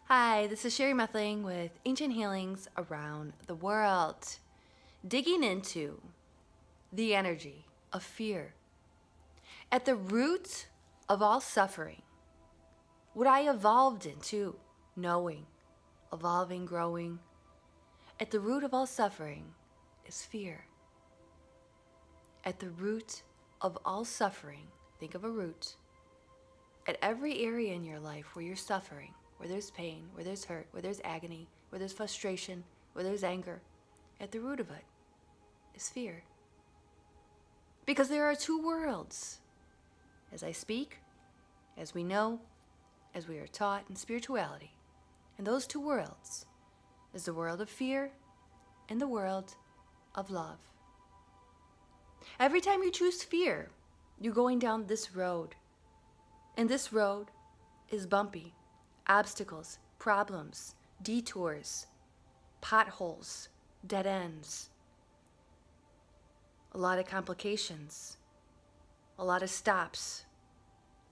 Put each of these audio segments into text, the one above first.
Hi, this is Sherry Methling with Ancient Healings Around the World, digging into the energy of fear. At the root of all suffering, what I evolved into, knowing, evolving, growing, at the root of all suffering is fear. At the root of all suffering, think of a root, at every area in your life where you're suffering, where there's pain, where there's hurt, where there's agony, where there's frustration, where there's anger, at the root of it is fear. Because there are two worlds. As I speak, as we know, as we are taught in spirituality. And those two worlds is the world of fear and the world of love. Every time you choose fear, you're going down this road. And this road is bumpy. Obstacles, problems, detours, potholes, dead ends, a lot of complications, a lot of stops,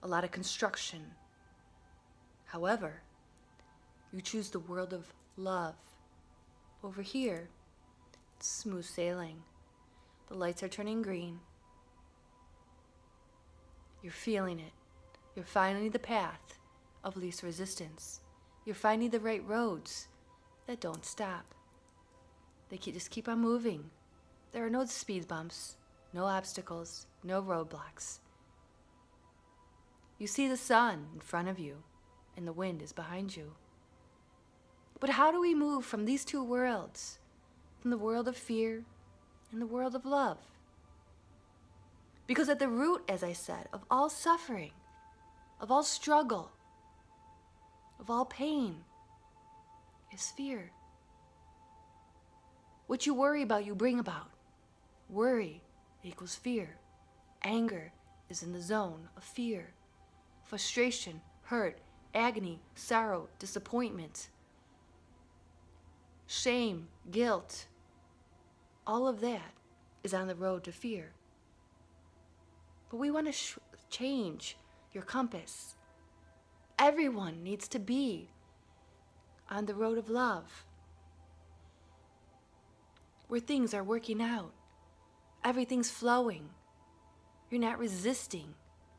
a lot of construction. However, you choose the world of love. Over here, it's smooth sailing. The lights are turning green. You're feeling it. You're finding the path of least resistance. You're finding the right roads that don't stop. They just keep on moving. There are no speed bumps, no obstacles, no roadblocks. You see the sun in front of you, and the wind is behind you. But how do we move from these two worlds, from the world of fear and the world of love? Because at the root, as I said, of all suffering, of all struggle, of all pain, is fear. What you worry about, you bring about. Worry equals fear. Anger is in the zone of fear. Frustration, hurt, agony, sorrow, disappointment, shame, guilt, all of that is on the road to fear. But we want to change your compass. Everyone needs to be on the road of love, where things are working out. Everything's flowing. You're not resisting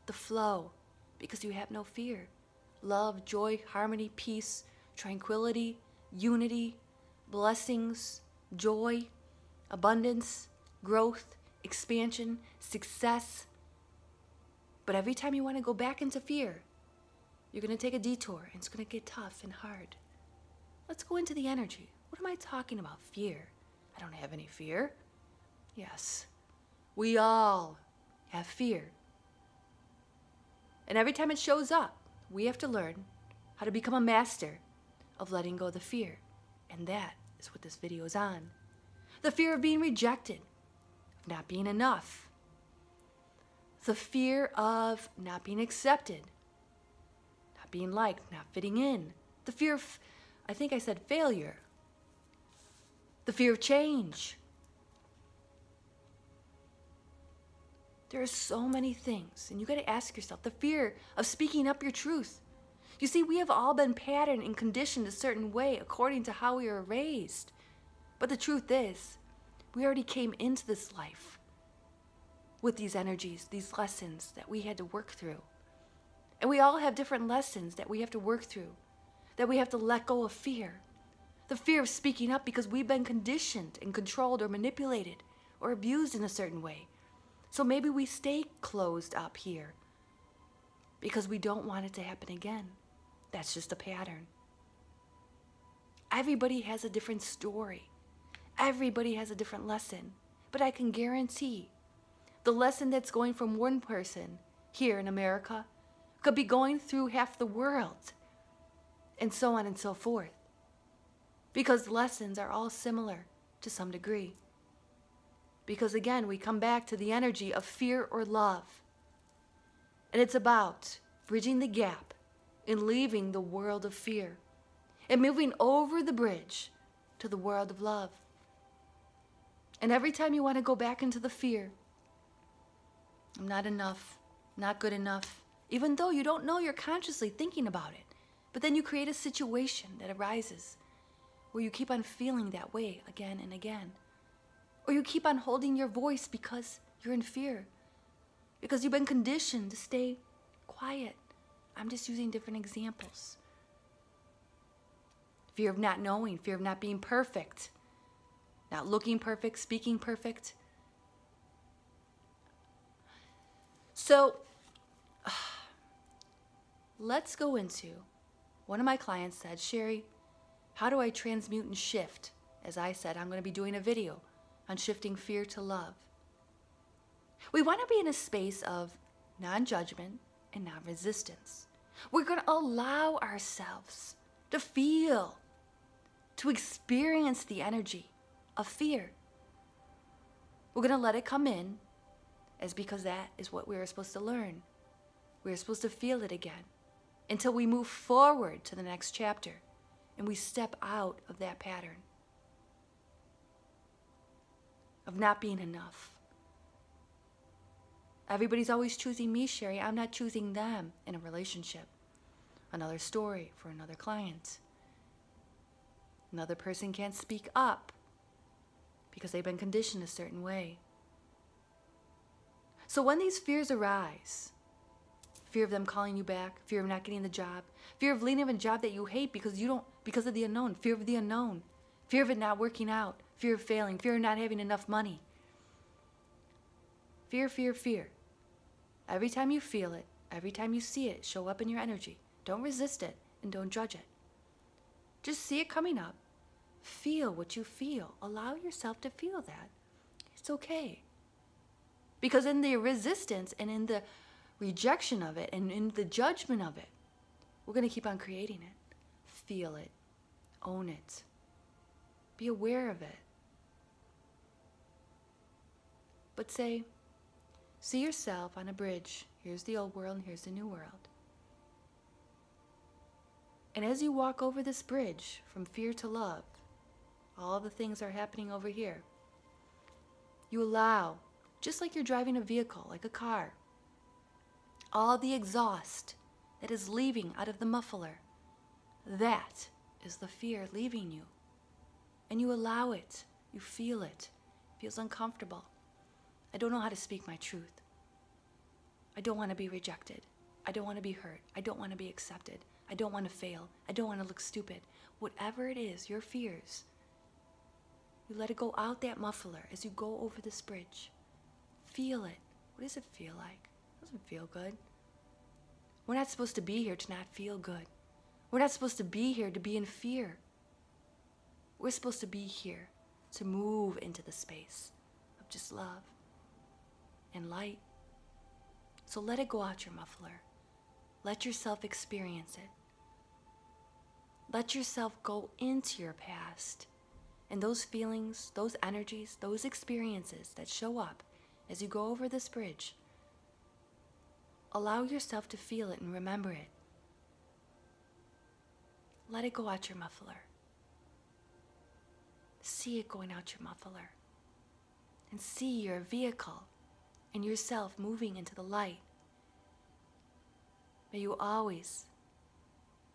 the flow because you have no fear. Love, joy, harmony, peace, tranquility, unity, blessings, joy, abundance, growth, expansion, success. But every time you want to go back into fear, you're going to take a detour, and it's going to get tough and hard. Let's go into the energy. What am I talking about? Fear. I don't have any fear. Yes, we all have fear. And every time it shows up, we have to learn how to become a master of letting go of the fear. And that is what this video is on. The fear of being rejected, of not being enough. The fear of not being accepted, not being liked, not fitting in. The fear of, I think I said failure. The fear of change. There are so many things, and you got to ask yourself, the fear of speaking up your truth. You see, we have all been patterned and conditioned a certain way according to how we were raised. But the truth is, we already came into this life with these energies, these lessons that we had to work through. And we all have different lessons that we have to work through, that we have to let go of fear. The fear of speaking up because we've been conditioned and controlled or manipulated or abused in a certain way. So maybe we stay closed up here because we don't want it to happen again. That's just a pattern. Everybody has a different story. Everybody has a different lesson. But I can guarantee the lesson that's going from one person here in America could be going through half the world, and so on and so forth. Because lessons are all similar to some degree. Because again, we come back to the energy of fear or love. And it's about bridging the gap and leaving the world of fear and moving over the bridge to the world of love. And every time you want to go back into the fear, I'm not enough, not good enough, even though you don't know you're consciously thinking about it. But then you create a situation that arises where you keep on feeling that way again and again. Or you keep on holding your voice because you're in fear. Because you've been conditioned to stay quiet. I'm just using different examples. Fear of not knowing, fear of not being perfect, not looking perfect, speaking perfect. So, let's go into, one of my clients said, Sherry, how do I transmute and shift? As I said, I'm going to be doing a video on shifting fear to love. We want to be in a space of non-judgment and non-resistance. We're going to allow ourselves to feel, to experience the energy of fear. We're going to let it come in as because that is what we're supposed to learn. We're supposed to feel it again until we move forward to the next chapter and we step out of that pattern of not being enough. Everybody's always choosing me, Sherry. I'm not choosing them in a relationship. Another story for another client. Another person can't speak up because they've been conditioned a certain way. So when these fears arise, fear of them calling you back, fear of not getting the job, fear of leaving a job that you hate because of the unknown, fear of the unknown, fear of it not working out, fear of failing, fear of not having enough money. Fear, fear, fear. Every time you feel it, every time you see it show up in your energy, don't resist it and don't judge it. Just see it coming up. Feel what you feel. Allow yourself to feel that. It's okay. Because in the resistance and in the rejection of it and in the judgment of it, we're going to keep on creating it. Feel it. Own it. Be aware of it. But see yourself on a bridge. Here's the old world and here's the new world. And as you walk over this bridge from fear to love, all the things are happening over here. You allow, just like you're driving a vehicle, like a car, all the exhaust that is leaving out of the muffler, that is the fear leaving you. And you allow it. You feel it. It feels uncomfortable. I don't know how to speak my truth. I don't want to be rejected. I don't want to be hurt. I don't want to be accepted. I don't want to fail. I don't want to look stupid. Whatever it is, your fears, you let it go out that muffler as you go over this bridge. Feel it. What does it feel like? It doesn't feel good. We're not supposed to be here to not feel good. We're not supposed to be here to be in fear. We're supposed to be here to move into the space of just love and light. So let it go out your muffler. Let yourself experience it. Let yourself go into your past and those feelings, those energies, those experiences that show up as you go over this bridge. Allow yourself to feel it and remember it. Let it go out your muffler. See it going out your muffler. And see your vehicle and yourself moving into the light. May you always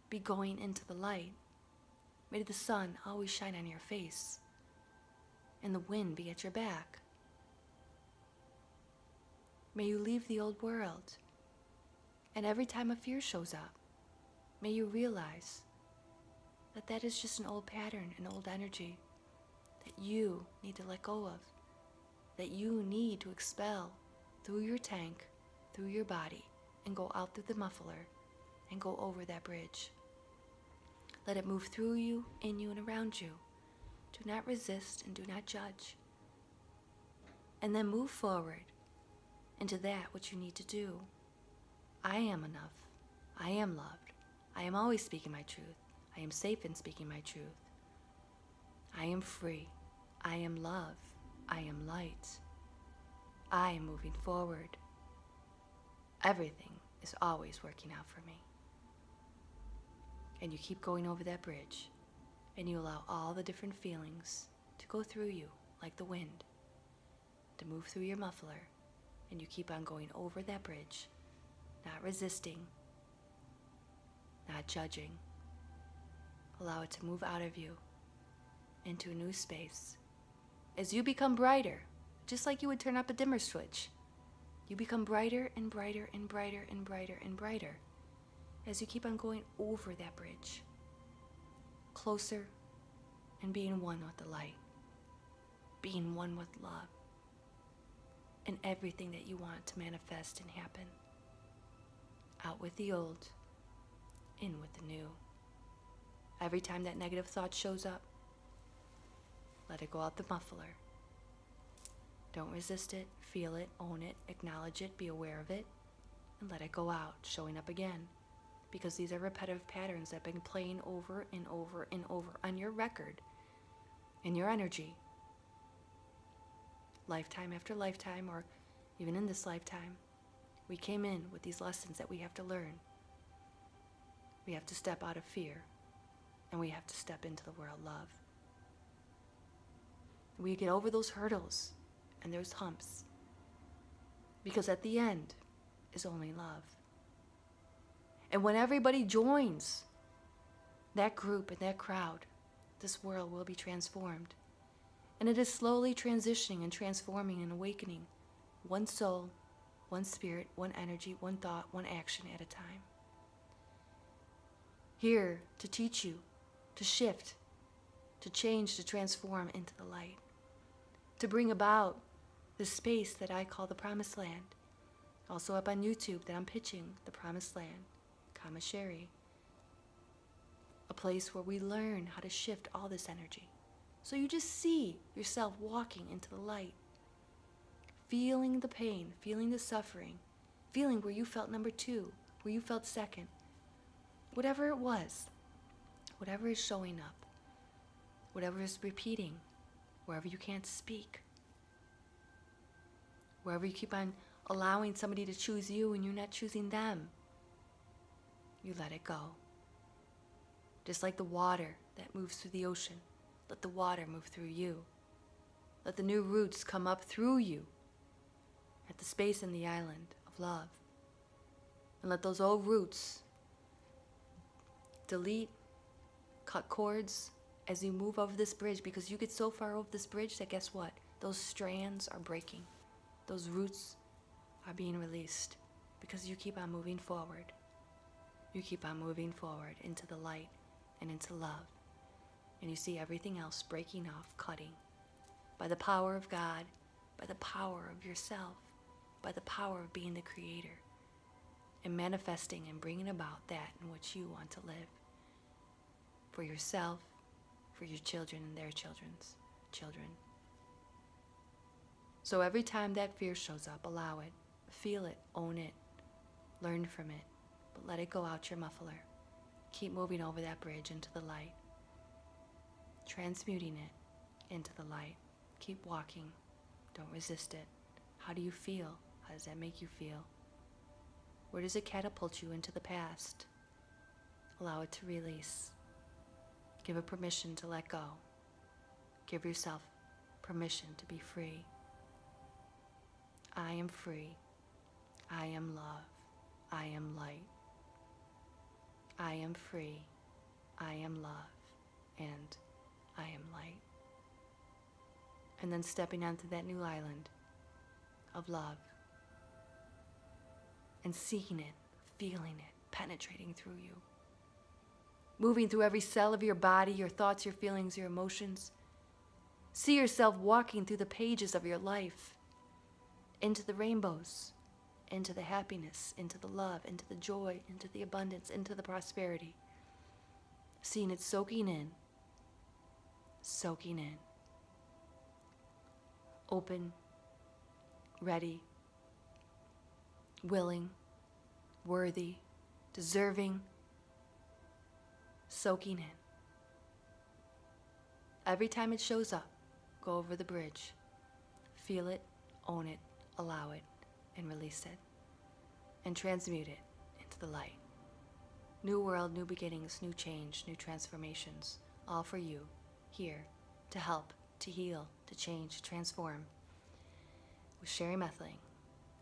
be going into the light. May the sun always shine on your face and the wind be at your back. May you leave the old world. And every time a fear shows up, may you realize that that is just an old pattern, an old energy that you need to let go of, that you need to expel through your tank, through your body, and go out through the muffler and go over that bridge. Let it move through you, in you, and around you. Do not resist and do not judge. And then move forward into that which you need to do. I am enough. I am loved. I am always speaking my truth. I am safe in speaking my truth. I am free. I am love. I am light. I am moving forward. Everything is always working out for me. And you keep going over that bridge, and you allow all the different feelings to go through you like the wind, to move through your muffler, and you keep on going over that bridge, not resisting, not judging. Allow it to move out of you into a new space. As you become brighter, just like you would turn up a dimmer switch, you become brighter and brighter and brighter and brighter and brighter as you keep on going over that bridge, closer and being one with the light, being one with love, and everything that you want to manifest and happen. Out with the old, in with the new. Every time that negative thought shows up, let it go out the muffler. Don't resist it, feel it, own it, acknowledge it, be aware of it, and let it go out, showing up again. Because these are repetitive patterns that have been playing over and over and over on your record, in your energy. Lifetime after lifetime, or even in this lifetime, we came in with these lessons that we have to learn. We have to step out of fear, and we have to step into the world love. We get over those hurdles and those humps, because at the end is only love. And when everybody joins that group and that crowd, this world will be transformed. And it is slowly transitioning and transforming and awakening, one soul, one spirit, one energy, one thought, one action at a time. Here to teach you, to shift, to change, to transform into the light, to bring about the space that I call the Promised Land. Also up on YouTube that I'm pitching, the Promised Land, Sherry. A place where we learn how to shift all this energy. So you just see yourself walking into the light, feeling the pain, feeling the suffering, feeling where you felt number 2, where you felt second. Whatever it was, whatever is showing up, whatever is repeating, wherever you can't speak, wherever you keep on allowing somebody to choose you and you're not choosing them, you let it go. Just like the water that moves through the ocean, let the water move through you. Let the new roots come up through you at the space in the island of love. And let those old roots delete, cut cords as you move over this bridge, because you get so far over this bridge that guess what? Those strands are breaking. Those roots are being released because you keep on moving forward. You keep on moving forward into the light and into love. And you see everything else breaking off, cutting. By the power of God, by the power of yourself, by the power of being the creator, and manifesting and bringing about that in which you want to live. For yourself, for your children and their children's children. So every time that fear shows up, allow it, feel it, own it, learn from it, but let it go out your muffler. Keep moving over that bridge into the light, transmuting it into the light. Keep walking. Don't resist it. How do you feel? How does that make you feel? Where does it catapult you into the past? Allow it to release. Give it permission to let go. Give yourself permission to be free. I am free. I am love. I am light. I am free. I am love. And I am light. And then stepping onto that new island of love and seeing it, feeling it, penetrating through you. Moving through every cell of your body, your thoughts, your feelings, your emotions. See yourself walking through the pages of your life, into the rainbows, into the happiness, into the love, into the joy, into the abundance, into the prosperity. Seeing it soaking in, soaking in. Open, ready, willing, worthy, deserving, soaking in. Every time it shows up, go over the bridge. Feel it, own it, allow it, and release it. And transmute it into the light. New world, new beginnings, new change, new transformations. All for you, here, to help, to heal, to change, to transform. With Sherry Methling,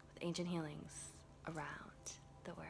with ancient healings around the world.